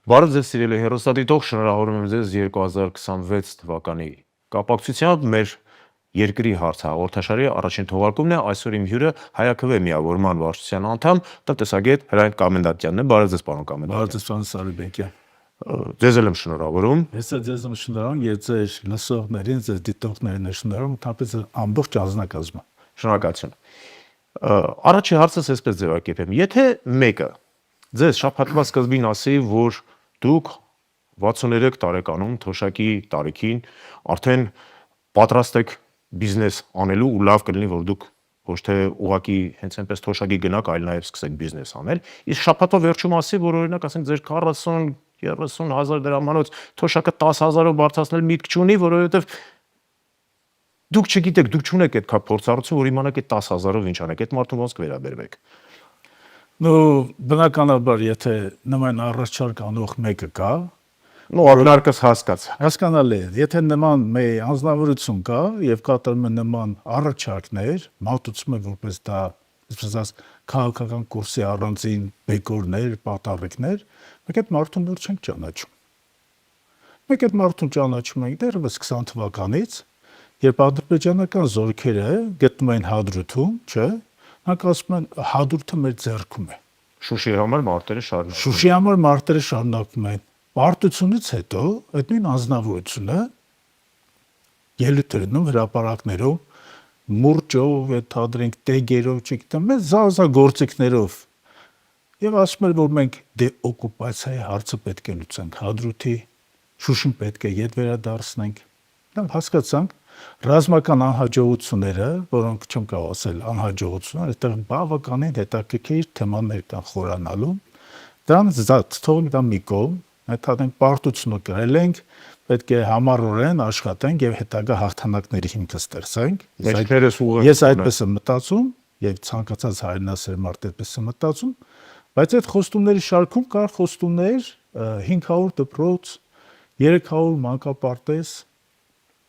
Բարև ձեզ սիրելի հեռուստադիտող, շնորհավորում եմ ձեզ 2026 թվականի կապակցությամբ մեր երկրի հարց հաղորդաշարի առաջին թողարկումն է, այսօր իմ հյուրը Հայաքվե միավորման վարչության անդամ, տնտեսագետ Հրանտ Կամենդատյանն է, բարև ձեզ պարոն Կամենդատյան։ Բարև ձեզ պարոն Սարիբեկյան։ Ձեզ եմ շնորհավորում։ Ես ձեզ եմ շնորհավորում եւ ձեր լսողներին, ձեր դիտողներին շնորհավորում, թափից ամբողջ անձնակազմը։ Շնորհակալություն։ Առաջի հարցս այսպես ձևակերպեմ. Եթե մեկը ձեզ շաբաթվա սկզբին ասի, որ դուք 63 տարեկանում թոշակի տարիքին արդեն պատրաստ եք բիզնես անելու ու լավ կլինի, որ դուք ոչ թե ուղակի հենց այնպես թոշակի գնաք, այլ նաև սկսեք բիզնես անել, իսկ շաբաթվա վերջում ասի, որ օրինակ ասենք ձեր 40-30 հազար դրամանոց թոշակը 10,000-ով բարձրացնել միտք չունի, որովհետև դուք չգիտեք, դուք չունեք այդ փորձառություն, որ իմանաք այդ 10,000-ով ինչ անեք, այդ մարդուն ոնց կվերաբերվեք։ Ну, բնականաբար, եթե նման առաջարկ անող մեկը կա, ակնարկս հասկանալի է, եթե նման մի անձնավորություն կա եւ կատարում է նման առաջարկներ, մատուցում է որպես դա, այսպես ասած, քաղաքական կուրսի առանձին բեկորներ, պատառիկներ, մենք այդ մարդուն դեռ չենք ճանաչում։ Մենք այդ մարդուն ճանաչում ենք դեռևս 20 թվականից, երբ ադրբեջանական զորքերը գտնում են Հադրութում, չէ՞, նրանք ասում են Հադրութը մեր ձեռքում է։ Շուշիի համար մարտերը շարունակվում են։ Շուշիի համար մարտերը շարունակվում են։ Պարտությունից հետո այդ նույն անձնավորությունը ելույթերում, հրապարակներով, մուրճով, թադրենք տեգերով, չգիտեմ, մեծ զազա գործիքներով եւ ասում են, որ մենք դեօկուպացիայի հարցը պետք է լուծենք, Հադրութի Շուշին պետք է ետ վերադարձնենք։ Դա հասկացանք ռազմական անհաջողությունները, որոնք չեմ կարող ասել անհաջողություններ, այդտեղ բավականին հետաքրքիր թեմաներ կան խորանալու։ Դրանց թողնենք դա մի կողմ, այդտեղ պարտությունը կրել ենք, պետք է համառորեն աշխատենք եւ հետագա հաղթանակների հիմքը ստեղծենք։ Ես այդպես եմ մտածում եւ ցանկացած հայրենասեր մարդ այդպես է մտածում, բայց այդ խոստումների շարքում կար խոստումներ 500 դպրոց, 300 մանկապարտեզ,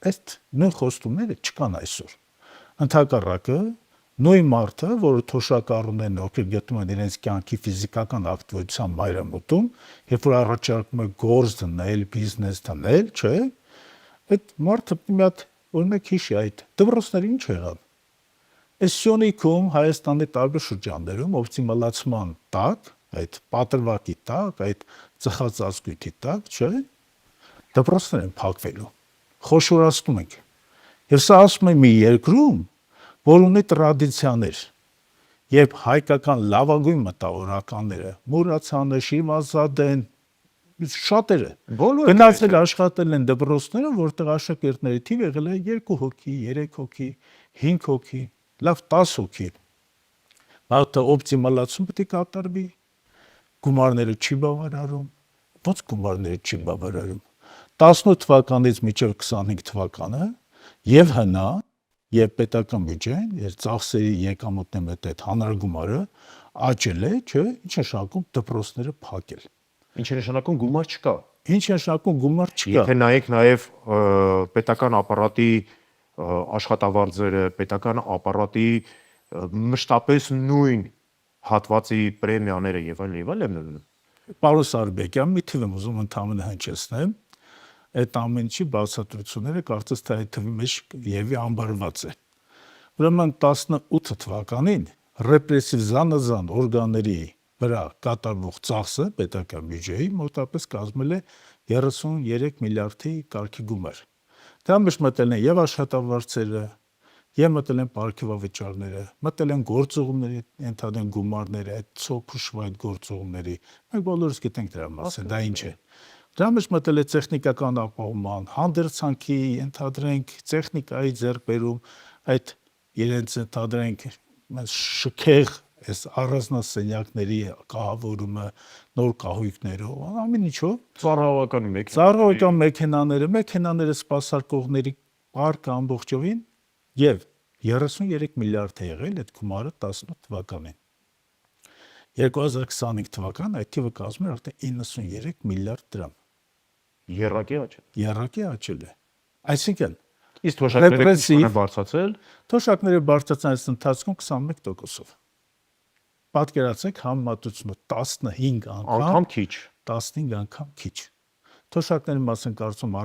այդ նույն խոստումները չկան այսօր։ Ընդհակառակը նույն մարդը, որը թոշակառուներն ովքեր գտնում են իրենց կյանքի ֆիզիկական ակտիվության մայրամուտում, երբ որ առաջարկում է գործ դնել, բիզնես դնել, չէ՞, այդ մարդը մի հատ օրինակ հիշի այդ դպրոցները ինչ եղավ։ Այս Սյունիքում Հայաստանի տարբեր շրջաններում օպտիմալացման տակ, այդ պատրվակի տակ, այդ ծխածածկույթի տակ, չէ՞, դպրոցներ են փակվելու։ Խոշորացնում ենք։ Եվ սա ասում է մի երկրում, որ ունի տրադիցիաներ, երբ հայկական լավագույն մտավորականները, Մուրացյանը, Շիրվանզադեն, շատերը գնացել աշխատել են դպրոցներում, որտեղ աշակերտների թիվը եղել է 2 հոգի, 3 հոգի, 5 հոգի, լավ 10 հոգի։ Բայց օպտիմալացում պետք է կատարվի, գումարները չի բավարարում, ո՞նց գումարները չի բավարարում։ 18 թվականից մինչև 25 թվականը եւ հնա եւ պետական բյուջեն, եւ ծախսերի եկամուտների հետ այդ հանրագումարը աճել է, չէ՞, ինչ է նշանակում դպրոցները փակել։ Ինչ է նշանակում գումար չկա։ Ինչ է նշանակում գումար չկա։ Եթե նայեք նաեւ պետական ապարատի աշխատավարձերը, պետական ապարատի մշտապես նույն հատվածի պրեմիաները եւ այլն։ Պարոն Սարիբեկյան, մի թիվ եմ ուզում ընդհանրապես հնչեցնեմ։ Այդ ամեն ինչի բացատրությունները կարծես թե այդ թվի մեջ եւի անբարված է։ Ուրեմն 18 թվականին ռեպրեսիվ զանազան օրգանների վրա կատարվող ծախսը պետական բյուջեի մոտավորապես կազմել է 33 միլիարդի կարգի գումար։ Դրա մեջ մտել են եւ աշխատավարձերը, եւ մտել են պարգևավճարները, մտել են գործողումների ընդհանրեն գումարները, այդ ցոփուշվա այդ գործողումների։ Մենք բոլորս գիտենք դրա մասին, դա ինչ է։ Դրա մեջ մտել է տեխնիկական ապահովման, հանդերձանքի, ընդհանրենք տեխնիկայի ձեռքբերում, այդ իրենց ընդհանրենք շքեղ այս առանձնասենյակների կահավորումը, նոր կահույքներով, ամեն ինչով, ծառայական մեքենաները սպասարկողների պարկը ամբողջովին եւ 33 միլիարդ է եղել այդ գումարը 18 թվականին։ 2025 թվական այդ թիվը կազմում է արդեն 93 միլիարդ դրամ։ Եռակի աճել է։ Այսինքն իսկ թոշակները բարձրացել, թոշակները բարձրացան այս ընթացքում 21%-ով։ Պատկերացեք համեմատությունը 15 անգամ քիչ։ 15 անգամ քիչ։ Թոշակների մասին կարծում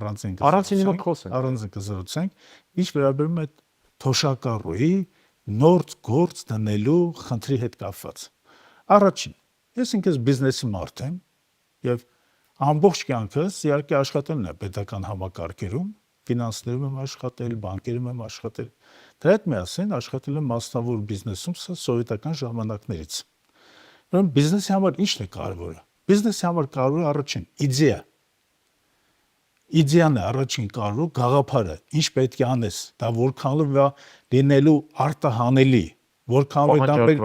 Առանցինի մոտ խոսենք։ առանձին կզրուցենք, ինչ վերաբերում է թոշակառուի նոր գործ դնելու խնդրի հետ կապված։ Առաջին, ես ինքս բիզնեսի մարդ եմ եւ ամբողջ կյանքս իհարկե աշխատելն է պետական համակարգերում, ֆինանսներում եմ աշխատել, բանկերում եմ աշխատել։ Դրա հետ միասին աշխատել եմ մասնավոր բիզնեսում սովետական ժամանակներից։ Ուրեմն բիզնեսի համար ի՞նչն է կարևորը։ Բիզնեսի համար կարևորը առաջին իդեա։ Իդեան է առաջին կարևոր գաղափարը, ինչ պետք է անես, դա որքանով է լինելու արտահանելի, որքանով է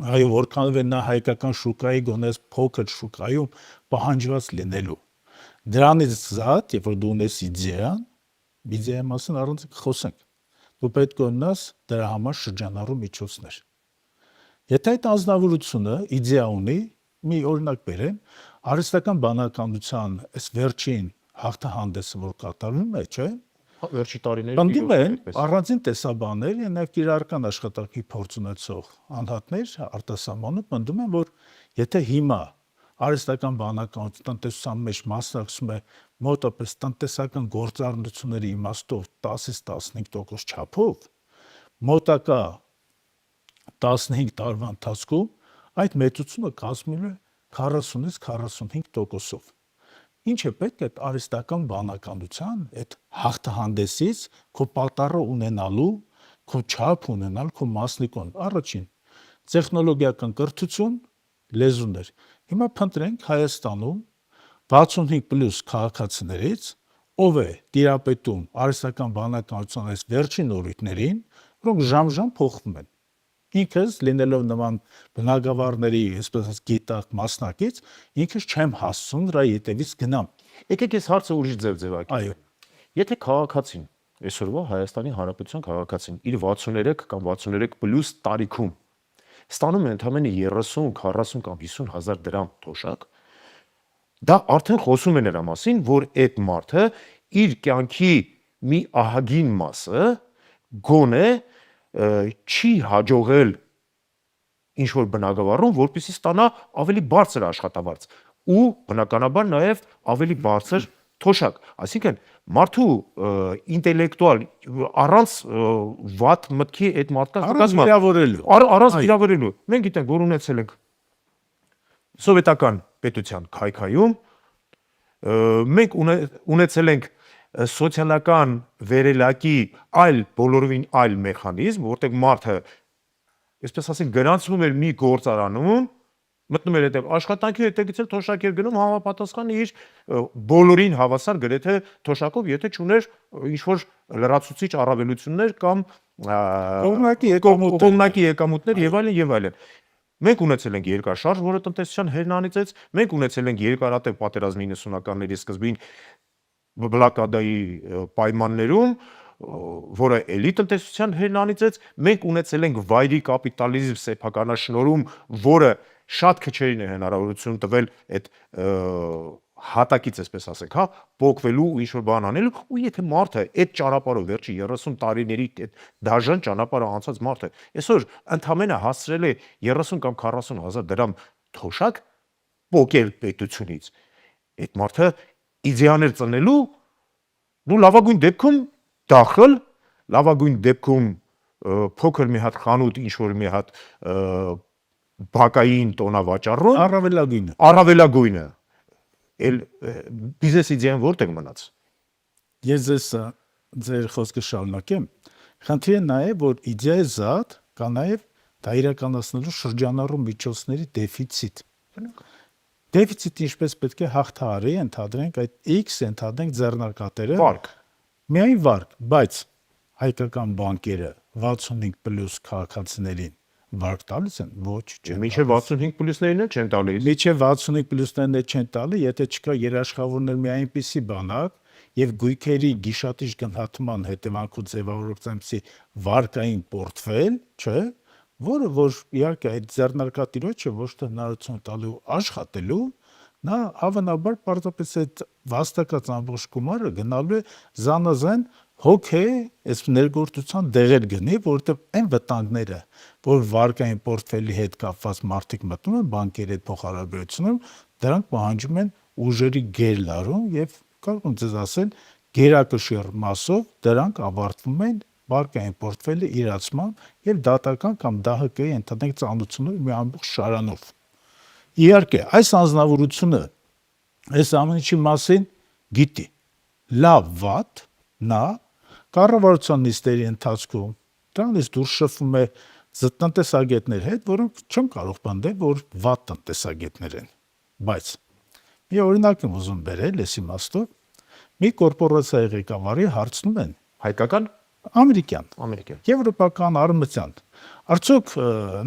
այո, որքանով է նա հայկական շուկայի գոնես փոքր շուկայում պահանջված լինելու։ Դրանից զատ, երբ որ դու ունես իդեայի մասին առանց խոսենք, դու պետք է ունենաս դրա համար շրջանառու միջոցներ։ Եթե այդ անձնավորությունը իդեա ունի, մի օրինակ բերեմ, արհեստական բանականության այս վերջին հաղթահանդեսը, որ կատարվում է, չէ՞, Վերջի տարիներին պնդում են առանձին տեսաբաններ, նաև կիրառական աշխատանքի փորձ ունեցող անհատներ արտասահմանում պնդում են, որ եթե հիմա արհեստական բանականության տնտեսության մեջ մասնակցում է մոտապես տնտեսական գործառնությունների իմաստով 10-ից 15% չափով, մոտակա 15 տարվա ընթացքում այդ մեծությունը կազմել է 40-ից 45%-ով։ Ինչ է պետք այդ արհեստական բանականության, այդ հաղթահանդեսից քո պատառը ունենալու, քո չափ ունենալ, քո մասնիկոն։ Առաջին, տեխնոլոգիական կրթություն, լեզուներ։ Հիմա փնտրենք Հայաստանում 65+ քաղաքացիներից, ով է տիրապետում արհեստական բանականության այս վերջին օրինակներին, որոնք ժամ-ժամ փոխվում են։ Ինքս լինելով նման բնագավառների, այսպես գիտակ մասնակից, ինքս չեմ հասցնում դրա ետևից գնամ։ Եկեք ես հարցը ուրիշ ձևակերպեմ։ Այո։ Եթե քաղաքացին, այսօրվա Հայաստանի Հանրապետության քաղաքացին իր 63 կամ 63+ տարիքում ստանում է ընդամենը 30, 40 կամ 50 հազար դրամ թոշակ, դա արդեն խոսում է նրա մասին, որ այդ մարդը իր կյանքի մի ահագին մասը գոնե չի հաջողել ինչ-որ բնագավառում, որպեսզի ստանա ավելի բարձր աշխատավարձ ու բնականաբար նաև ավելի բարձր թոշակ, այսինքն մարդու ինտելեկտուալ առանց վատ մտքի այդ մարդկանց առանց վիրավորելու։ Մենք գիտենք, որ ունեցել ենք սովետական պետության քայքայում, մենք ունեցել ենք սոցիալական վերելակի բոլորովին այլ մեխանիզմ, որտեղ մարդը, այսպես ասենք, գրանցվում էր մի գործարանում, մտնում էր այդտեղ աշխատանքի հետագից էլ թոշակ էր գնում համապատասխան իր բոլորին հավասար գրեթե թոշակով, եթե չուներ ինչ-որ լրացուցիչ առավելություններ կամ կողմնակի եկամուտներ եւ այլն եւ այլն։ Մենք ունեցել ենք երկրաշարժ, որը տնտեսության հերն անիծեց, մենք ունեցել ենք երկարատև պատերազմ 90-ականների սկզբին բլոկադայի պայմաններում, որը էլի տնտեսության հերն անիծեց, մենք ունեցել ենք վայրի կապիտալիզմ սեփականաշնորհում, որը շատ քչերին է հնարավորություն տվել այդ հատակից, այսպես ասենք, փոկվելու ու ինչ-որ բան անելու, ու եթե մարդը այդ ճանապարհով վերջի 30 տարիների այդ դաժան ճանապարհը անցած մարդը այսօր ընդամենը հասցրել է 30 կամ 40 հազար դրամ թոշակ փոկել պետությունից, այդ մարդը իդեաներ ծնելու, ու լավագույն դեպքում դախլ, լավագույն դեպքում փոքր մի հատ խանութ, ինչ-որ մի հատ բակային տոնա վաճառում, առավելագույնը բիզնես իդեան որտեղ մնաց։ Ես ձեր խոսքը շարունակեմ։ Խնդիրը նա է, որ իդեայի զատ կա նաև դա իրականացնելու շրջանառու միջոցների դեֆիցիտ։ Դեֆիցիտը ինչպես պետք է հաղթահարի, ընդհանրենք այդ X ընդհանրենք ձեռնարկատերը։ Վարկ։ Միայն վարկ, բայց հայկական բանկերը 65+ քաղաքացիներին վարկ տալիս են, ոչ, չեն։ Մինչև 65+-ներին էլ չեն տալիս։ Մինչև 65+-ներն էլ չեն տալի, եթե չկա երաշխավորներ մի այնպիսի բանակ եւ գույքերի գիշատիչ գնահատման հետևանքով ձևավորված այնպիսի վարկային պորտֆել, չէ, որը որ իհարկե այդ ձեռնարկատիրոջը ոչ թե հնարավորություն տալու աշխատելու, նա հավանաբար պարզապես այդ վաստակած ամբողջ գումարը գնալու է զանազան հոգե այս ներգործության դեղեր գնի, որովհետև այն վտանգները, որ վարկային պորտֆելի հետ կապված մարդիկ մտնում են բանկերի հետ փոխհարաբերությունում, դրանք պահանջում են ուժերի գերլարում եւ կարող եմ ձեզ ասել, գերակշիռ մասով դրանք ավարտվում են վարկային պորտֆելի իրացմամբ եւ դատական կամ ԴՀԿ-ի ընդհանուր ծանոթությունով մի ամբողջ շարանով։ Իհարկե, այս անձնավորությունը այս ամեն ինչի մասին գիտի։ Լավ, վատ, նա կառավարության նիստերի ընթացքում դրանից դուրս շփվում է տնտեսագետներ հետ, որոնք չեմ կարող պնդել, որ վատ տնտեսագետներ են։ Բայց մի օրինակ եմ ուզում բերել այս իմաստով, մի կորպորացիայի ղեկավարի հարցնում են Հայկական, ամերիկյան, եվրոպական, արևմտյան։ Արդյոք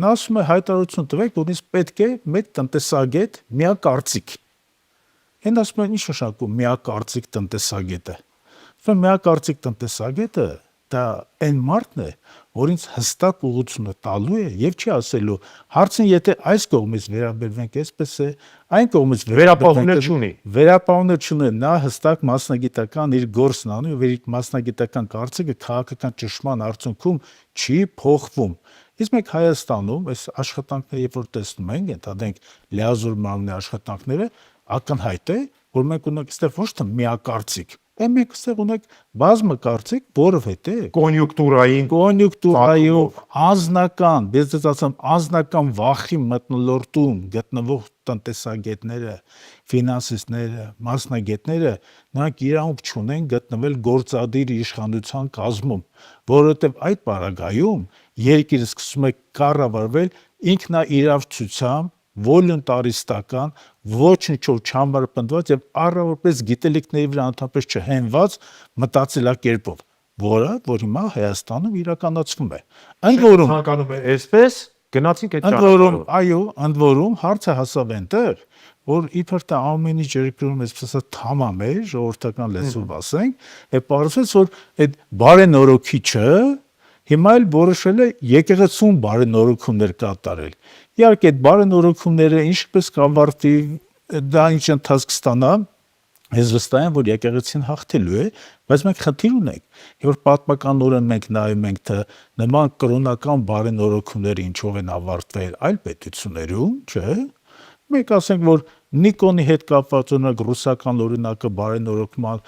նա ասում է հայտարարություն տվեք, որ ինձ պետք է մեկ տնտեսագետ միակարծիք։ Հեն ասում են ինչ նշանակում միակարծիք տնտեսագետը։ Ուրեմն միակարծիք տնտեսագետը դա այն մարդն է, որ ինձ հստակ ուղղությունը տալու է եւ չի ասելու հարցին եթե այս կողմից վերաբերվենք այսպես է, այն կողմից վերապահումներ չունի։ Վերապահումներ չունի, նա հստակ մասնագիտական իր գործն անում եւ իր մասնագիտական կարծիքը քաղաքական ճշմարան արդյունքում չի փոխվում։ Իսկ մենք Հայաստանում այս աշխատանքները երբ որ տեսնում ենք, ընդհանրենք լիազոր մարմնի աշխատանքները, ակնհայտ է, որ մենք ունենք այստեղ ոչ թե միակարծիք, այլ մենք այստեղ ունենք բազմակարծիք, որովհետեւ կոնյուկտուրայով անձնական, ես ասեմ, անձնական վախի մթնոլորտում գտնվող տնտեսագետները, ֆինանսիստները, մասնագետները նրանք իրավունք չունեն գտնվել գործադիր իշխանության կազմում, որովհետև այդ պարագայում երկիրը սկսում է կառավարվել ինքնաիրավցությամբ, վոլյունտարիստական, ոչնչով չհամապնդված եւ առավոտպես գիտելիքների վրա ընդհանրապես չհենված մտածելակերպով, որ հիմա Հայաստանում իրականացվում է։ Ընդ որում ցանկանում է այսպես գնացինք այդ ընդ որում, այո, ընդ որում հարցը հասավ այնտեղ, որ իբր թե ամեն ինչ երկրում այսպես թամամ է, ժողովրդական լեզվով ասենք, եւ պարզվեց, որ այդ բարենորոքիչը հիմա էլ որոշել է եկեղեցուն բարենորոգումներ կատարել։ Իհարկե այդ բարենորոգումները ինչպես կավարտի, դա ինչ ընթացք ստանա, ես վստահ եմ, որ եկեղեցին հաղթելու է, բայց մենք խնդիր ունենք, եւ որ պատմականորեն մենք նայում ենք, թե նման կրոնական բարենորոգումները ինչով են ավարտվել այլ պետություններում, չէ՞։ Մենք ասենք, որ Նիկոնի հետ կապված օրինակ ռուսական օրինակը բարենորոգման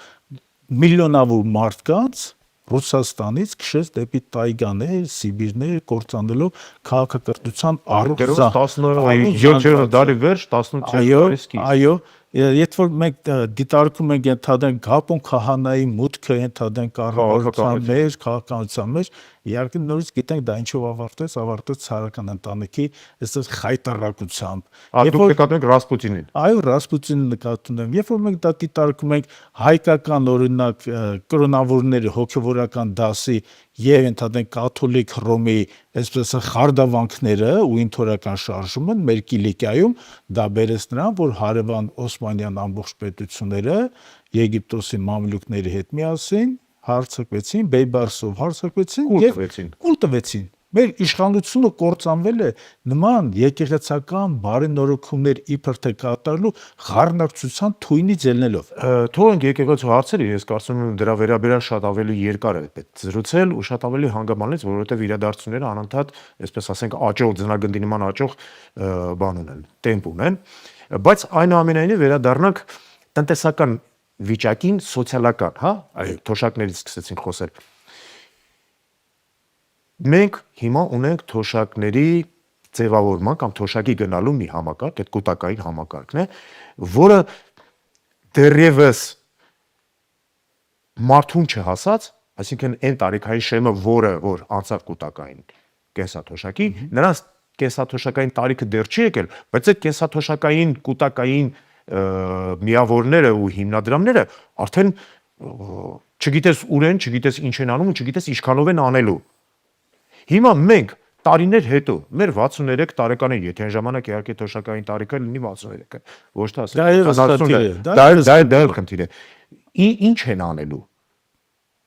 միլիոնավոր մարդկանց Ռուսաստանից քշեց դեպի տայգաներ, Սիբիրներ, կործանելով քաղաքակրթության առողջ 17-րդ դարի վերջ, 18-րդ դարի սկիզբ։ Այո, եթե որ մենք դիտարկում ենք ընդհանրեն Գապոն քահանայի մուտքը ընդհանրեն քաղաքականության մեջ, իհարկե նորից գիտենք դա ինչով ավարտվեց ցարական ընտանիքի այսպես խայտարակությամբ։ Դուք նկատում եք Ռասպուտինին։ Այո, Ռասպուտինին նկատում եմ։ Երբ որ մենք դա դիտարկում ենք հայկական օրինակ կրոնավորների հոգևորական դասի եւ ընդհանրեն կաթոլիկ Հռոմի այսպես խարդավանքները ու ինթորական շարժումը մեր Կիլիկիայում դա բերեց նրան, որ հարևան Օսմանյան ամբողջ պետությունները Եգիպտոսի մամլուկների հետ միասին հարձակվեցին, Բեյբարսով հարձակվեցին եւ կուլ տվեցին։ Մեր իշխանությունը կործանվել է նման եկեղեցական բարենորոգումներ իբր թե կատարելու խառնակցության թույնից ելնելով։ Թողենք եկեղեցու հարցերը, ես կարծում եմ դրա վերաբերյալ շատ ավելի երկար է պետք զրուցել ու շատ ավելի հանգամանալից, որովհետև իրադարձությունները անընդհատ, այսպես ասենք, աճող ձնագնդի նման աճող բան ունեն, տեմպ ունեն, բայց այնուամենայնիվ վերադառնանք տնտեսական վիճակին, սոցիալական, հա, թոշակներից սկսեցինք խոսել։ Մենք հիմա ունենք թոշակների ձևավորման կամ թոշակի գնալու մի համակարգ, այդ կൂട്ടակային համակարգն է, որը դեռևս մարդուն չհասած, այսինքն այն տարիքային շեմը, որ անցավ կൂട്ടակային կենսաթոշակի, նրանց կենսաթոշակային տարիքը դեռ չի եկել, բայց այդ կենսաթոշակային կൂട്ടակային միավորները ու հիմնադրամները արդեն չգիտես ուր են, չգիտես ինչ են անում, չգիտես ինչքանով են անելու։ Հիմա մենք տարիներ հետո, մեր 63 տարեկան է, եթե այն ժամանակ իհարկե թոշակային տարիքը լինի 63-ը, ոչ թե ասենք դա էլ խնդիր է։ Ինչ են անելու։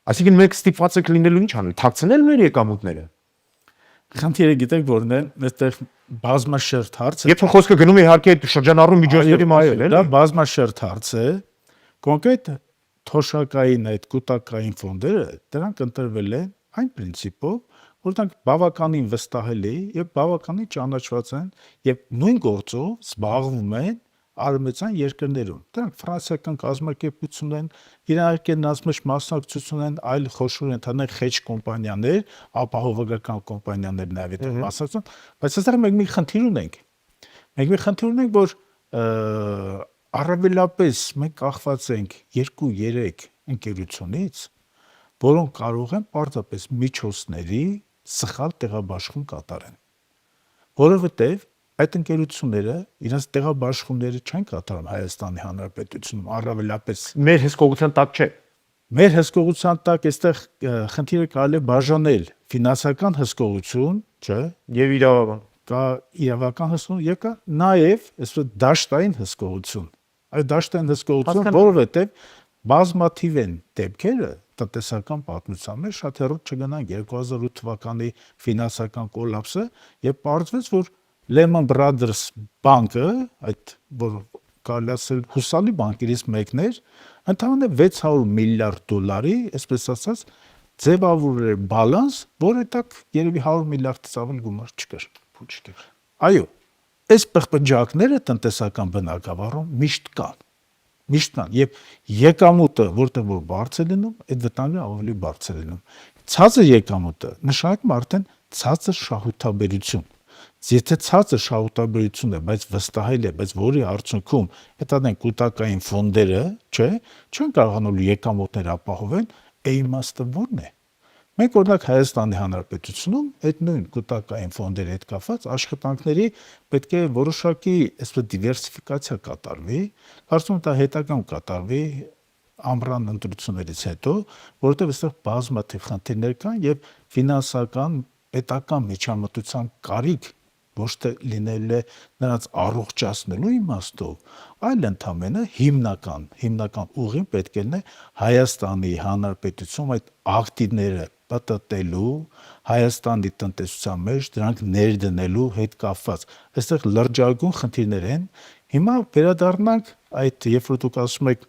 Այսինքն մենք ստիպված ենք լինելու ինչ անել, թաքցնել մեր եկամուտները։ Խնդիրը գիտեք որն է, այստեղ բազմաշերտ հարց է։ Եթե խոսքը գնում է իհարկե շրջանառու միջոցների մասին, դա բազմաշերտ հարց է, կոնկրետ թոշակային այդ կուտակային ֆոնդերը դրանք ընտրվել են այն պրինցիպով, որ դրանք բավականին վստահելի եւ բավականին ճանաչված են եւ նույն գործով զբաղվում են արևմտյան երկրներում։ Դրանք ֆրանսիական կազմակերպություն են, իրանական նազմիչ մասնակցություն են, այլ խոշոր ընդհանուր խեչ կոմպանիաներ, ապահովական կոմպանիաներ նաեւ այդ մասնակցություն, բայց այստեղ մենք մի խնդիր ունենք։ Մենք մի խնդիր ունենք, որ առավելապես մենք կախված ենք 2-3 ընկերությունից, որոնք կարող են պարզապես միջոցների սխալ տեղաբաշխում կատարեն։ Որովհետև այդ ընկերությունները իրենց տեղաբաշխումները չեն կատարում Հայաստանի Հանրապետությունում, առավելապես Մեր հսկողության տակ չէ։ մեր հսկողության տակ այստեղ խնդիրը կարելի է բաժանել ֆինանսական հսկողություն, չէ, Եվ իրավաբան։ կա իրավական հսկողություն եւ կա նաեւ այսպես դաշտային հսկողություն։ Այդ դաշտային հսկողություն, որովհետեւ բազմաթիվ են դեպքերը տնտեսական պատմության մեջ, շատ հեռու չգնանք 2008 թվականի ֆինանսական կոլապսը եւ պարզվեց, որ Lehman Brothers բանկը, այդ որ կարելի ասել հուսալի բանկերից մեկն էր, ընդհանրապես $600 միլիարդ, այսպես ասած, ձևավորել բալանս, որը տակ երևի 100 միլիարդից ավելի գումար չկար։ Այո, այս պղպջակները տնտեսական բնագավառում միշտ կան։ Եվ եկամուտը, որտեղ որ բարձր լինում, այդ վտանգը ավելի բարձր լինում։ Ցածր եկամուտը նշանակում արդեն ցածր շահութաբերություն։ Եթե ցածր շահութաբերություն է, բայց վստահել է, բայց որի արդյունքում հետադեն կուտակային ֆոնդերը, չէ, չեն կարողանում եկամուտներ ապահովել, իմաստը ո՞րն է։ Մենք օրինակ Հայաստանի Հանրապետությունում այդ նույն կուտակային ֆոնդերի հետ կապված աշխատանքների պետք է որոշակի այսպես դիվերսիֆիկացիա կատարվի, կարծում եմ դա հետագայում կատարվի ամռան ընտրություններից հետո, որովհետև այստեղ բազմաթիվ խնդիրներ կան եւ ֆինանսական պետական միջամտության կարիք ոչ թե լինել է նրանց առողջացնելու իմաստով, այլ ընդամենը հիմնական ուղին պետք է լինի Հայաստանի Հանրապետությունում այդ ակտիվները պատտելու, Հայաստանի տնտեսության մեջ դրանք ներդնելու հետ կապված։ Այստեղ լրջագույն խնդիրներ են։ Հիմա վերադառնանք այդ երբ որ դուք ասում եք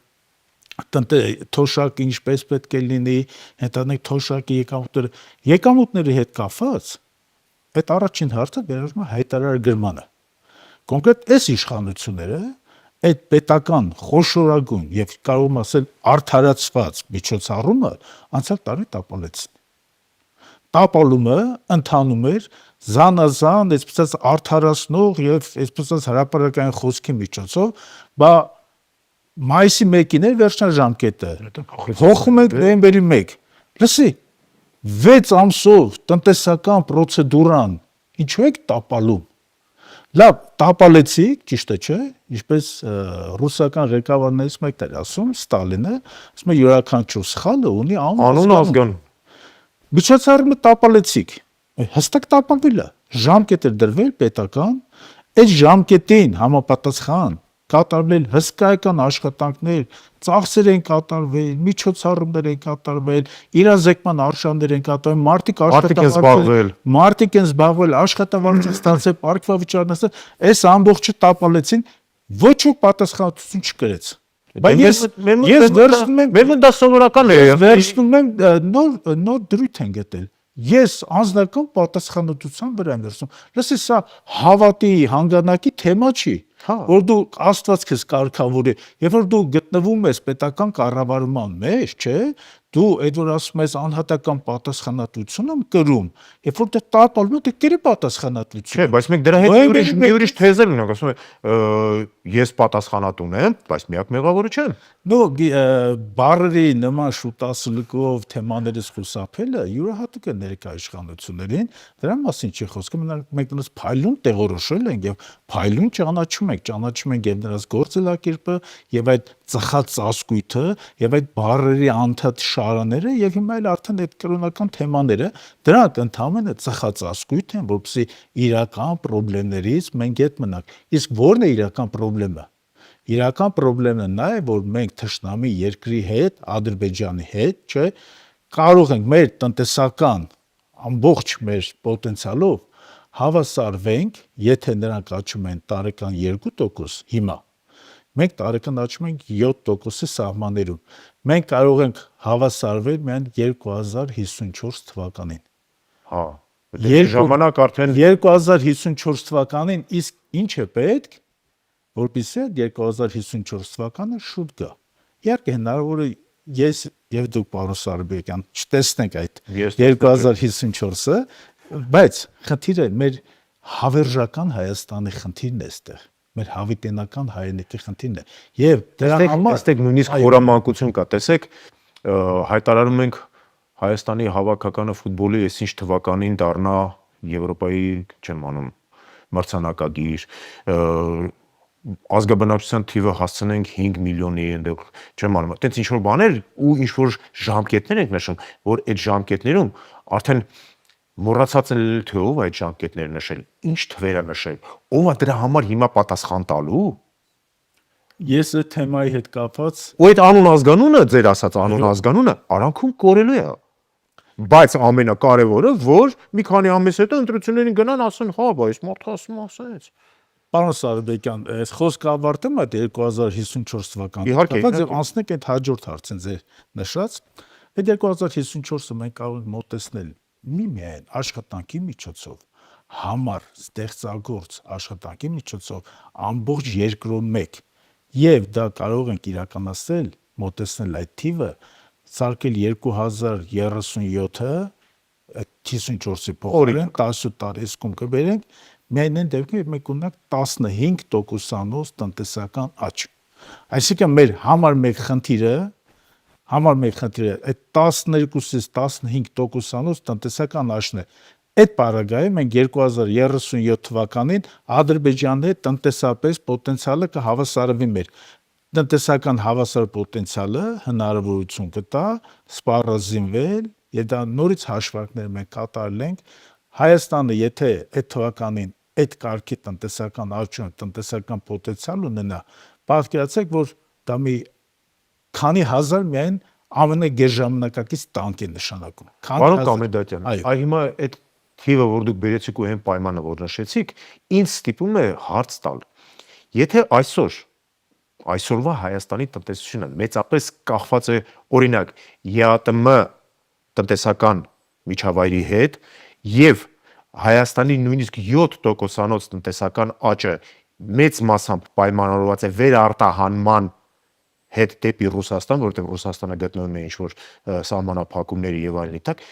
թոշակը ինչպես պետք է լինի, հետանեք թոշակի եկամուտների հետ կապված, այդ առաջին հարցը վերաբերում է հայտարարագրմանը։ Կոնկրետ այս իշխանությունները այդ պետական խոշորագույն եւ կարող եմ ասել արդարացված միջոցառումը անցյալ տարի տապալեցին։ Տապալումը ընթանում էր զանազան, այսպես արդարացնող եւ այսպես հրապարակային խոսքի միջոցով, բա մայիսի 1-ին էր վերջնաժամկետը։ Հողում ենք նոյեմբերի 1։ Լսի, 6 ամսով տնտեսական պրոցեդուրան ինչու եք տապալում։ Լավ, տապալեցիք, ճիշտ է, չէ՞, ինչպես ռուսական ղեկավարներից մեկն էր ասում, Ստալինը, ասում է յուրաքանչյուր սխալը ունի Անուն ազգանուն։ Միջոցառումը տապալեցիք, հստակ տապալվել է, ժամկետ էր դրվել պետական, այդ ժամկետին համապատասխան կատարվել հսկայական աշխատանքներ, ծախսեր են կատարվել, միջոցառումներ են կատարվել, իրազեկման արշավներ են կատարվել, մարդիկ են զբաղվել, աշխատավարձ ստացել, պարգևավճարներ ստացել, այս ամբողջը տապալեցին, ոչ ոք պատասխանատվություն չկրեց։ Բայց ես վերցնում դա սովորական է։ վերցնում եմ նոր դրույթ են գտել։ Ես անձնական պատասխանատվության վրա եմ վերցնում։ Լսի, սա հավատի հանգանակի թեմա չի, որ դու Աստված քեզ կարգավորի, երբ որ դու գտնվում ես պետական կառավարման մեջ, չէ, դու այդ որ ասում ես անհատական պատասխանատվություն եմ կրում, երբ որ դե տապալում ես, դե կերի պատասխանատվություն։ Չէ, բայց մենք դրա հետ մի ուրիշ թեզ էլ ունենք, ասում է ես պատասխանատուն եմ, բայց միակ մեղավորը չեմ։ Բառերի նման շուտասլիկով թեմաներից խուսափելը յուրահատուկ է ներկա իշխանություններին, դրա մասին չի խոսքը, մենք նրանց փայլուն տեղորոշել ենք եւ փայլուն ճանաչում ենք եւ նրանց գործելակերպը եւ այդ ծխած ծածկույթը եւ այդ բառերի անդադ շարաները եւ հիմա էլ արդեն այդ կրոնական թեմաները դրանք ընդհանրապես ծխած ծածկույթ են, որպեսզի իրական խնդիրներից մենք հետ մնանք։ Իսկ ո՞րն է իրական խնդիրը։ Իրական խնդիրը նա է, որ մենք թշնամի երկրի հետ, Ադրբեջանի հետ, չէ, կարող ենք մեր տնտեսական ամբողջ մեր պոտենցիալով հավասարվենք, եթե նրանք աճում են տարեկան 2% հիմա, Մենք տարեկան աճում ենք 7%-ի սահմաններում։ Մենք կարող ենք հավասարվել միայն 2054 թվականին։ Հա։ Դե ժամանակ արդեն 2054 թվականին իսկ ինչ է պետք, որպեսզի 2054 թվականը շուտ գա։ Իհարկե հնարավոր է ես եւ դուք պարոն Սարբեկյան չտեսնենք այդ Ես 2054-ը, բայց խնդիրը մեր հավերժական Հայաստանի խնդիրն է այստեղ, մեր հավիտենական հայրենիքի խնդիրն է եւ դրա համար այստեղ նույնիսկ խորամանկություն կա, տեսեք, հայտարարում ենք Հայաստանի հավաքականը ֆուտբոլի այսինչ թվականին դառնա Եվրոպայի, չեմ անում, մրցանակագիր, ազգաբնակչության թիվը հասցնենք 5 միլիոնի, այնտեղ չեմ անում, այտենց ինչ որ բաներ ու ինչ որ ժամկետներ ենք նշում, որ այդ ժամկետներում արդեն մոռացած են թե ով այդ ժամկետները նշել, ինչ թվերը նշել, ով է դրա համար հիմա պատասխան տալու։ ես այդ թեմայի հետ կապված Ու այդ անուն ազգանունը, ձեր ասած անուն ազգանունը արանքում կորելու է։ Բայց ամենակարևորը, որ մի քանի ամիս հետո ընտրություններին գնան, ասեն, հա, բայց մարդը ասում ասեց։ Պարոն Սարբեկյան, այս խոսքը ավարտում է 2054 թվականին։ Իհարկե, Բայց իհարկե։ անցնենք այդ հաջորդ հարցին ձեր նշած։ Այդ 2054-ը մենք կարող ենք մոտեցնել միմիայն աշխատանքի միջոցով, համար ստեղծագործ աշխատանքի միջոցով ամբողջ երկրում մեկ։ Եվ դա կարող ենք իրականացնել, մոտեցնել այդ թիվը, սարքել 2037-ը, այդ 54-ի փոխարեն 10 տարիցքում կբերենք, միայն այն դեպքում, երբ մենք ունենանք 15%-անոց տնտեսական աճ։ Այսինքն մեր համար մեկ խնդիրը այդ 12-ից 15%-անոց տնտեսական աճն է։ Այդ պարագայում մենք 2037 թվականին Ադրբեջանի հետ տնտեսապես պոտենցիալը կհավասարվի մեր տնտեսական հավասար պոտենցիալը հնարավորություն կտա սպառազինվել եւ դա նորից հաշվարկներ մենք կատարել ենք Հայաստանը եթե այդ թվականին այդ կարգի տնտեսական աճում տնտեսական պոտենցիալ ունենա պատկերացրեք որ դա մի քանի հազար միայն ամենագերժամանակակից տանկ է նշանակում Պարոն Կամեդատյան, այո այ հիմա այդ թիվը, որ դուք բերեցիք ու այն պայմանը, որ նշեցիք, ինձ ստիպում է հարց տալ։ Եթե այսօրվա Հայաստանի տնտեսությունը մեծապես կախված է օրինակ ԵԱՏՄ տնտեսական միջավայրի հետ եւ Հայաստանի նույնիսկ 7%-անոց տնտեսական աճը մեծ մասամբ պայմանավորված է վերարտահանման հետ դեպի Ռուսաստան, որտեղ Ռուսաստանը գտնվում է ինչ-որ սահմանափակումների եւ այլնի տակ,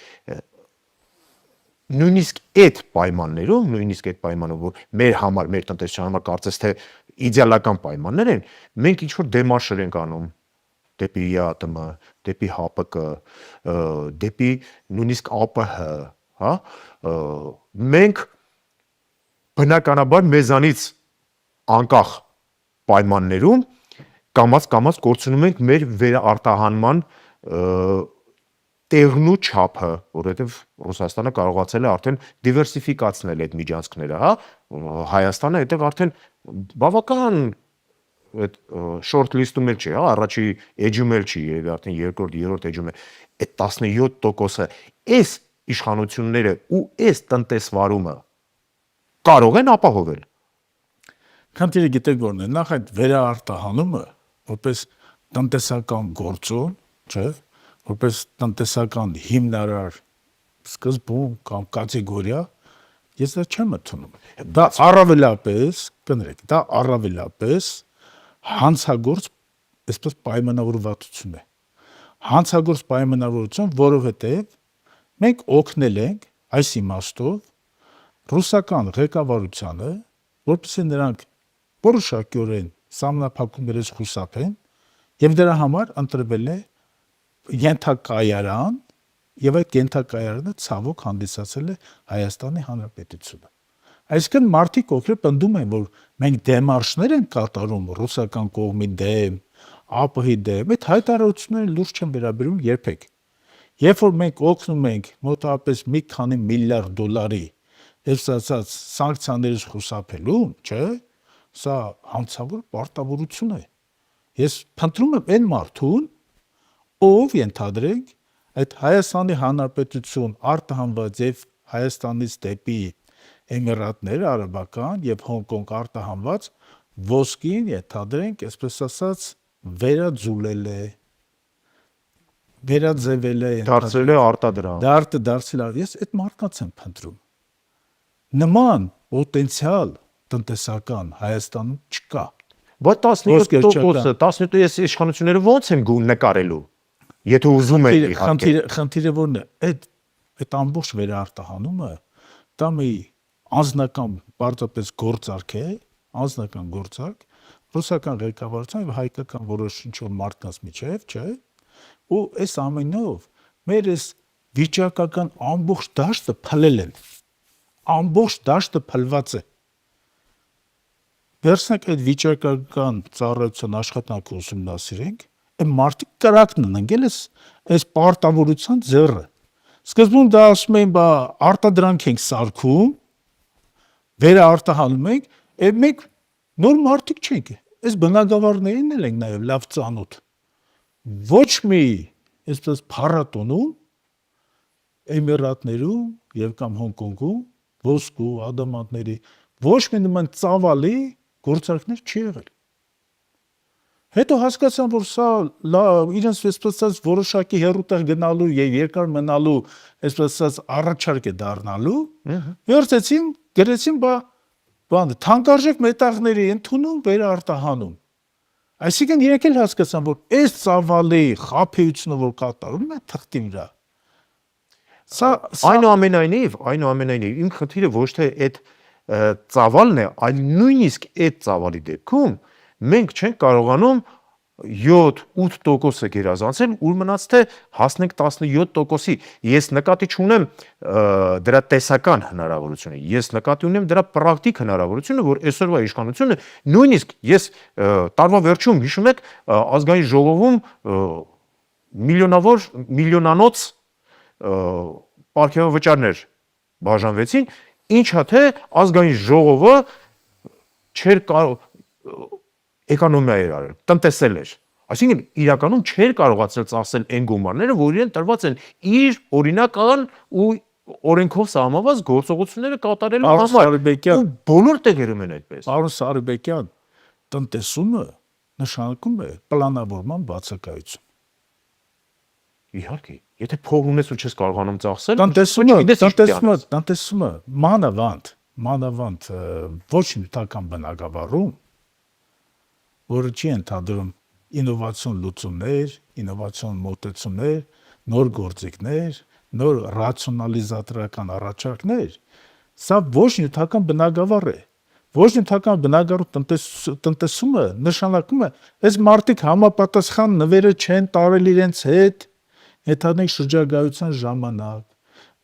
նույնիսկ այդ պայմաններում, որ մեր համար, մեր տնտեսության համար կարծես թե իդեալական պայմաններ են, մենք ինչ-որ դեմարշեր ենք անում դեպի ԵԱՏՄ, դեպի ՀԱՊԿ, դեպի նույնիսկ ԱՊՀ, հա, մենք բնականաբար մեզանից անկախ պայմաններում կամաց կորցնում ենք մեր վերարտահանման տեղն ու չափը, որովհետև Ռուսաստանը կարողացել է արդեն դիվերսիֆիկացնել այդ միջանցքները, հա, Հայաստանը այդտեղ արդեն բավական այդ short list-ում էլ չի, հա, առաջի էջում էլ չի, եւ արդեն երկրորդ, երրորդ էջում է։ Այդ 17%-ը այս իշխանությունները ու այս տնտեսվարումը կարող են ապահովել։ Քանտիրը գիտեք որն է, նախ այդ վերարտահանումը որպես տնտեսական գործոն, չէ, որպես տնտեսական հիմնարար սկզբում կամ կատեգորիա, ես դա չեմ ընդունում։ Դա առավելապես հանցագործ այսպես պայմանավորվածություն է։ Հանցագործ պայմանավորություն, որովհետև մենք օգնել ենք այս իմաստով ռուսական ղեկավարությանը, որպեսզի նրանք որոշակիորեն սահմանափակումներից խուսափեն եւ դրա համար ընտրվել է ենթակայարան եւ այդ ենթակայարանը ցավոք հանդիսացել է Հայաստանի Հանրապետությունը։ Այսինքն մարդիկ ովքեր պնդում են, որ մենք դեմարշներ ենք կատարում ռուսական կողմի դեմ, ԱՊՀ-ի դեմ, այդ հայտարարությունները լուրջ չեն վերաբերում երբեք։ Երբ որ մենք օգնում ենք մոտավորապես մի քանի միլիարդ դոլարի եսացած սանկցիաներից խուսափելուն, չէ, սա հանցավոր պարտավորություն է։ Ես փնտրում եմ այն մարդուն, ով ենթադրենք այդ Հայաստանի Հանրապետություն արտահանված եւ Հայաստանից դեպի Էմիրատներ արաբական եւ Հոնկոնգ արտահանված ոսկին ենթադրենք, այսպես ասած, վերաձուլել է, վերաձևել է, Դարձրել է արտադրամ։ դարձել է, ես այդ մարդկանց եմ փնտրում։ Նման պոտենցիալ տնտեսական Հայաստանում չկա։ Բայց 17%-ը ես իշխանությունները ո՞նց են նկարելու։ Եթե ուզում եք իհարկե։ Խնդիրը որն է, այդ ամբողջ վերարտահանումը դա մի անձնական պարզապես գործարք է, անձնական գործարք, ռուսական ղեկավարության եւ հայկական որոշ ինչ-որ մարդկանց միջեւ, չէ՞։ Ու այս ամենով մեր այս վիճակական ամբողջ դաշտը փլել են։ Ամբողջ դաշտը փլված է։ Վերցնենք այդ վիճակական ծառայության աշխատանքը ուսումնասիրենք, այն մարդիկ կրակն են ընկել այս պարտավորության ձեռը։ Սկզբում դա ասում էին, բա արտադրանք ենք սարքում, վերարտահանում ենք, եւ մենք նոր մարդիկ չենք։ Այս բնակավարներին էլ ենք նաեւ լավ ծանոթ։ Ոչ մի այսպես փառատոնում Էմիրատներում եւ կամ Հոնկոնգում ոսկու ադամանդների ոչ մի նման ծավալի գործարքներ չի եղել։ Հետո հասկացան, որ սա իրենց այսպես որոշակի հեռուտեղ գնալու եւ երկար մնալու այսպես առաջարկ է դառնալու, վերցեցին, գրեցին, բան թանկարժեք մետաղների ընդունում վերարտահանում։ Այսինքն իրենք էլ հասկացան, որ այս ծավալի խաբեությունը, որ կատարում է թղթի վրա, սա այնուամենայնիվ իմ խնդիրը ոչ թե այդ ծավալն է, այլ նույնիսկ այդ ծավալի դեպքում մենք չենք կարողանում 7-8% գերազանցել, ուր մնաց թե հասնենք 17%-ի։ Ես նկատի չունեմ դրա տեսական հնարավորությունը, ես նկատի ունեմ դրա պրակտիկ հնարավորությունը, որ այսօրվա իշխանությունը նույնիսկ ես տարվա վերջում հիշում եք ազգային ժողովում միլիոնանոց պարգևավճարներ բաժանվեցին, ինչա թե ազգային ժողովը չէր կարող էկոնոմիա էր արել, տնտեսել էր։ Այսինքն իրականում չէր կարողացել ծախսել այն գումարները, որ իրեն տրված են իր օրինական ու օրենքով սահմանված գործողությունները կատարելու համար։ Ու բոլոր տեղերում են այդպես։ Պարոն Սարիբեկյան, տնտեսումը նշանակում է պլանավորման բացակայություն։ Իհարկե, եթե փող ունես ու չես կարողանում ծախսել, տնտեսումը մանավանդ ոչ նյութական բնագավառում, որը չի ընդհանրում ինովացիոն լուծումներ, ինովացիոն մոտեցումներ, նոր գործիքներ, նոր ռացիոնալիզատորական առաջարկներ, սա ոչ նյութական բնագավառ է։ Ոչ նյութական բնագավառ տնտեսումը նշանակում է, այս մարդիկ համապատասխան նվերը չեն տարել իրենց հետ, հետանեք շրջագայության ժամանակ,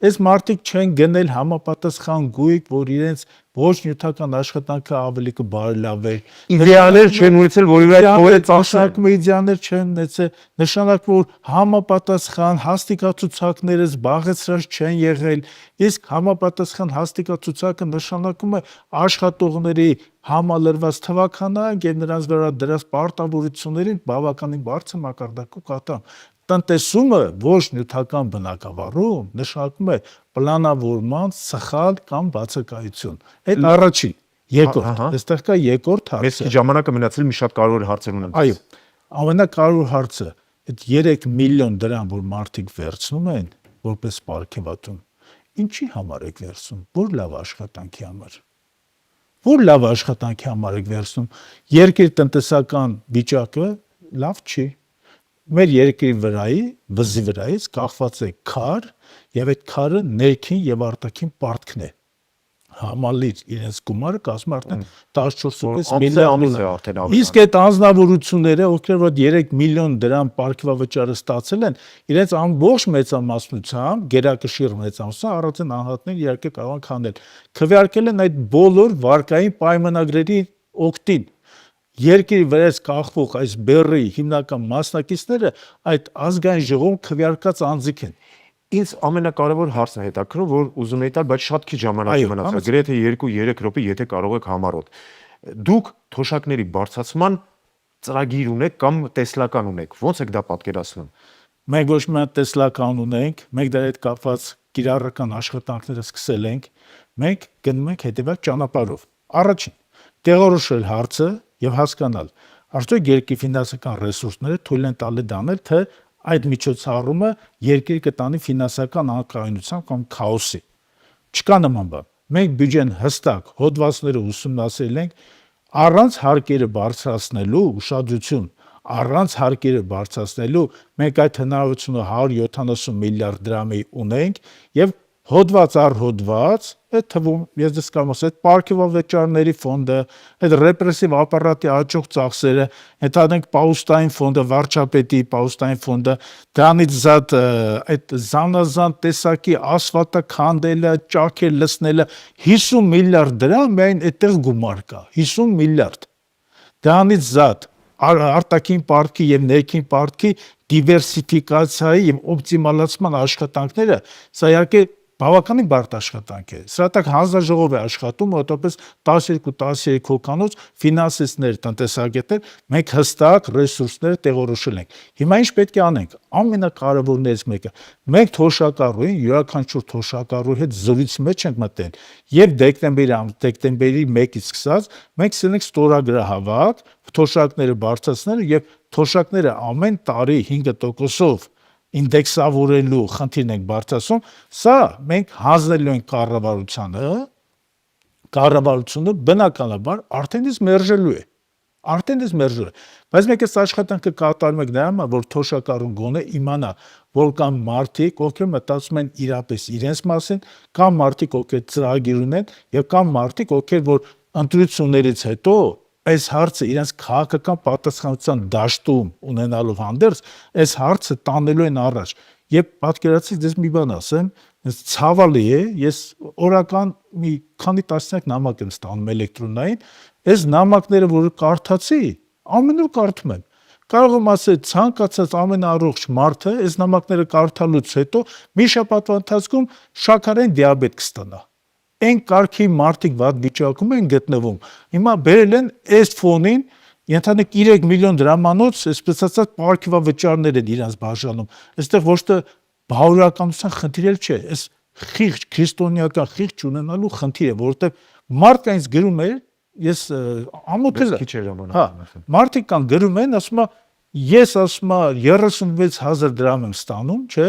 այս մարդիկ չեն գնել համապատասխան գույք, որ իրենց ոչ նյութական աշխատանքը ավելի կբարելավեր։ Իդեալներ չեն ունեցել, որ իրենք փողերը ծախսեն։ Իդեալներ չեն ունեցել, նշանակում որ համապատասխան հաստիկացուցակները զբաղեցրած չեն եղել, իսկ համապատասխան հաստիկացուցակը նշանակում է աշխատողների համալրված թվաքանակ եւ նրանց վրա դրած պարտավորություններին բավականին բարձր մակարդակով կատարում։ Տնտեսումը ոչ նյութական բնագավառում նշանակում է պլանավորման սխալ կամ բացակայություն։ Այդ առաջին, երկրորդ, այստեղ կա երկրորդ հարցը։ Մեզ ժամանակը մնացել մի շատ կարևոր հարցեր ունեմ։ Այո, ամենակարևոր հարցը այդ 3 միլիոն դրամ, որ մարդիկ վերցնում են որպես պարգևատուն, ինչի համար եք վերցնում։ Որ լավ աշխատանքի համար։ Որ լավ աշխատանքի համար եք վերցնում։ Երկրի տնտեսական վիճակը լավ չի։ Մեր երկրի վզի վրայից կախված է քար, եւ այդ քարը ներքին եւ արտաքին պարտքն է։ Համալիր իրենց գումարը կազմում արդեն 14.5 միլիոն։ Իսկ այդ անձնավորությունները, ովքեր որ 3 միլիոն դրամ պարգևավճարը ստացել են, իրենց ամբողջ մեծամասնությամբ, գերակշիռ մեծամասնությամբ առանձին անհատներ իհարկե կարող են քանդել։ Քվեարկել են այդ բոլոր վարկային պայմանագրերի օգտին։ Երկրի վրայից կախվող այս բեռի հիմնական մասնակիցները այդ ազգային ժողովում քվեարկած անձիկ են։ Ինձ ամենակարևոր հարցն է հետաքրքրում, որ ուզում եի տալ, բայց շատ քիչ ժամանակ մնացել, գրեթե 2-3 րոպե, եթե կարող եք համառոտ։ Դուք թոշակների բարձրացման ծրագիր ունեք կամ տեսլական ունեք, ո՞նց եք դա պատկերացնում։ Մենք ոչ միայն տեսլական ունենք, մենք դրա հետ կապված կիրառական աշխատանքները սկսել ենք, մենք գնում ենք հետևյալ ճանապարհով։ Առաջին, տեղորոշել հարցը եւ հասկանալ, արդյոք երկրի ֆինանսական ռեսուրսները թույլ են տալի դանել, թե այդ միջոցառումը երկրի կտանի ֆինանսական անկայունության կամ քաոսի։ Չկա նման բան։ Մենք բյուջեն հստակ հոդվածները ուսումնասիրել ենք առանց հարկերը բարձրացնելու ուշադրություն, առանց հարկերը բարձրացնելու մենք այդ հնարավորությունը 170 միլիարդ դրամի ունենք եւ հոդված առ հոդված, այդ թվում ես դες կամ ասել, այդ պարգևավճարների ֆոնդը, այդ ռեպրեսիվ ապարատի աճող ծախսերը, ընդհանրենք պաուստային ֆոնդը, վարչապետի պաուստային ֆոնդը, դրանից զատ այդ զանազան տեսակի ասֆալտաքանդելը, ճաքեր լցնելը 50 միլիարդ դրամ միայն այդտեղ գումար կա, 50 միլիարդ։ Դրանից զատ արտաքին պարտքի եւ ներքին պարտքի դիվերսիֆիկացիայի եւ օպտիմալացման աշխատանքները, սա իհարկե բավականին բարդ աշխատանք է։ Սրա տակ հանձնաժողով է աշխատում, մոտավորապես 12-13 հոգանոց ֆինանսիստներ, տնտեսագետներ, մենք հստակ ռեսուրսները տեղորոշել ենք։ Հիմա ինչ պետք է անենք։ Ամենակարևորներից մեկը, մենք թոշակառուին, յուրաքանչյուր թոշակառուի հետ զրույցի մեջ ենք մտել, եւ դեկտեմբերի 1-ից սկսած մենք ցնենք ստորագրահավաք, թոշակները բարձրացնել եւ թոշակները ամեն տարի 5%-ով ինդեքսավորելու խնդիրն ենք բարձրացում, սա մենք հանձնելու ենք կառավարությունը բնականաբար արդեն իսկ մերժելու է, բայց մենք այս աշխատանքը կատարում ենք նրա համար, որ թոշակառուն գոնե իմանա, որ կան մարդիկ, ովքեր մտածում են իրապես իրենց մասին, կան մարդիկ, ովքեր ծրագիր ունեն եւ կան մարդիկ, ովքեր որ ընտրություններից հետո այս հարցը իրենց քաղաքական պատասխանատվության դաշտում ունենալով հանդերձ, այս հարցը տանելու են առաջ։ Եվ պատկերացրեք, դες մի բան ասեմ, ցավալի է, ես օրական մի քանի տասնյակ նամակ եմ ստանում էլեկտրոնային, այս նամակները, որ կարդացի, ամեն օր կարդում եմ։ Կարող եմ ասել, ցանկացած ամենաառողջ մարդը այս նամակները կարդալուց հետո մի շաբաթվա ընթացքում շաքարային դիաբետ կստանա։ Այն կարգի մարդիկ վատ վիճակում են գտնվում։ Հիմա բերել են այս ֆոնին, ընդհանրենք 3 միլիոն դրամանոց, այսպես ասած, պարգևավճարներ են իրենց բաժանում։ Այստեղ ոչ թե բավարարականության խնդիր էլ չէ, այս խիղճ քրիստոնեական խիղճ ունենալու խնդիր է, որովհետև մարդը ինձ գրում է, ես ամոթել եմ։ Հա, մարդիկ կան գրում են, ասում է, ես ասում է 36,000 դրամ եմ ստանում, չէ՞,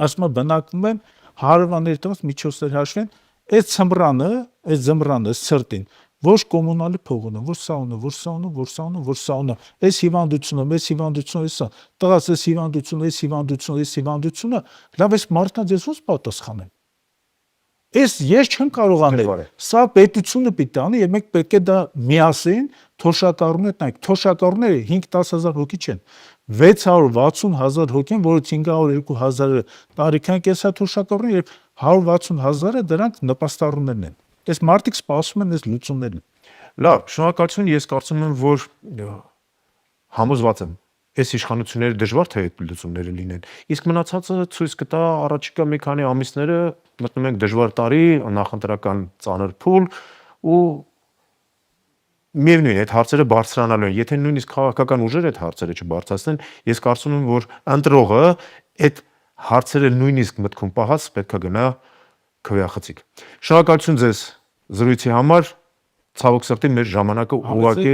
ասում է բնակվում եմ հարևանների տված միջոցներ հաշվեն, այդ ձմռանը սրտին, ոչ կոմունալի փող ունեմ, ոչ սա ունեմ, այս հիվանդությունը, տղաս այս հիվանդությունը, լավ այս մարդկանց ես ո՞նց պատասխանեմ։ Ես չեմ կարող անել, սա պետությունը պիտի անի եւ մենք պետք է դա միասին թոշակառուներ տանք, թոշակառուները 5-10,000 հոգի չեն, 660,000 հոգի են, որից 502,000-ը տարիքային կենսաթոշակառուներ եւ 160,000-ը դրանք նպաստառուներն են։ Այս մարդիկ սպասում են այս լուծումներին։ Լավ, շնորհակալություն, ես կարծում եմ, որ համոզված եմ, այս իշխանությունները դժվար թե այդ լուծումները լինեն։ Իսկ մնացածը ցույց կտա առաջիկա մի քանի ամիսները մտնում ենք դժվար տարի, նախընտրական ծանր փուլ ու միևնույն այդ հարցերը բարձրանալու են։ Եթե նույնիսկ քաղաքական ուժերը այդ հարցերը չբարձրացնեն, ես կարծում եմ, որ ընտրողը այդ հարցերը նույնիսկ մտքում պահած պետք է գնա քվեախցիկ։ Շնորհակալություն ձեզ զրույցի համար։ Ցավոք սրտի մեր ժամանակը ուղղակի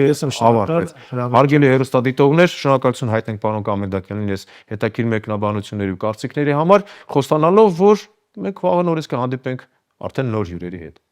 ավարտվեց։ Հարգելի հեռուստադիտողներ, շնորհակալություն հայտնենք պարոն Կամենդակյանին ես հետաքրքիր մեկնաբանությունների ու կարծիքների համար, խոստանալով, որ մենք վաղը նորից կհանդիպենք արդեն նոր հյուրերի հետ։